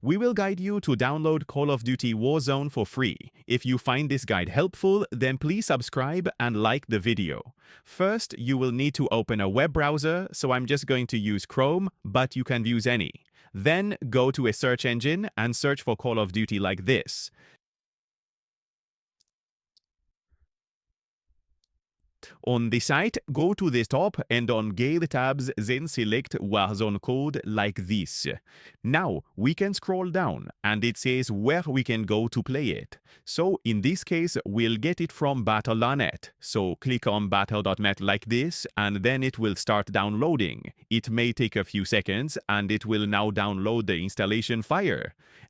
We will guide you to download Call of Duty Warzone for free. If you find this guide helpful, then please subscribe and like the video. First, you will need to open a web browser, so I'm just going to use Chrome, but you can use any. Then go to a search engine and search for Call of Duty like this. On the site, go to the top and on Gale tabs, then select Warzone code like this. Now, we can scroll down and it says where we can go to play it. So in this case, we'll get it from battle.net. So click on battle.net like this and then it will start downloading. It may take a few seconds and it will now download the installation file.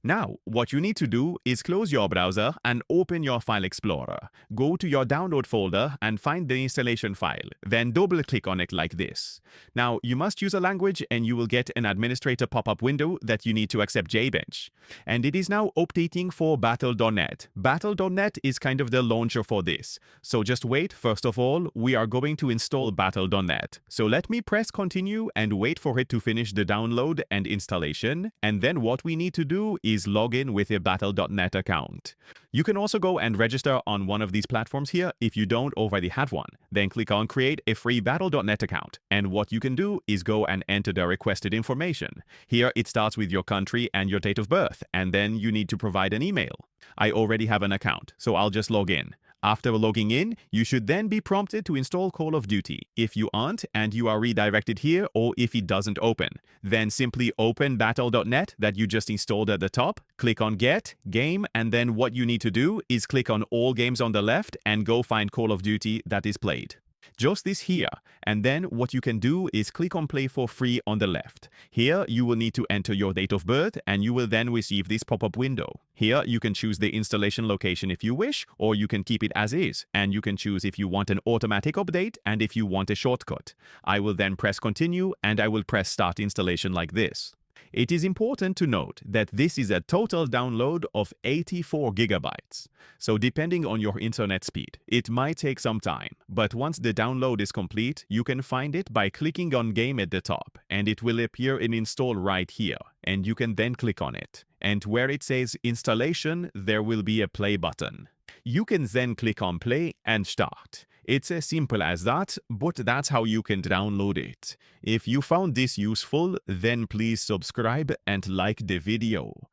Now, what you need to do is close your browser and open your file explorer. Go to your download folder and find the installation file, then double-click on it like this. Now, you must use a language and you will get an administrator pop-up window that you need to accept JBench. And it is now updating for battle.net. Battle.net is kind of the launcher for this. So just wait, first of all, we are going to install battle.net. So let me press continue and wait for it to finish the download and installation. And then what we need to do is log in with a battle.net account. You can also go and register on one of these platforms here if you don't already have one. Then click on create a free battle.net account. And what you can do is go and enter the requested information. Here it starts with your country and your date of birth, and then you need to provide an email. I already have an account, so I'll just log in. After logging in, you should then be prompted to install Call of Duty. If you aren't and you are redirected here, or if it doesn't open, then simply open battle.net that you just installed at the top, click on Get, Game, and then what you need to do is click on All Games on the left and go find Call of Duty that is played. Just this here, and then what you can do is click on Play for free on the left. Here you will need to enter your date of birth and you will then receive this pop-up window. Here you can choose the installation location if you wish, or you can keep it as is, and you can choose if you want an automatic update and if you want a shortcut. I will then press continue and I will press start installation like this. It is important to note that this is a total download of 84 gigabytes. So depending on your internet speed, it might take some time. But once the download is complete, you can find it by clicking on Game at the top, and it will appear in Install right here, and you can then click on it. And where it says Installation, there will be a Play button. You can then click on Play and Start. It's as simple as that, but that's how you can download it. If you found this useful, then please subscribe and like the video.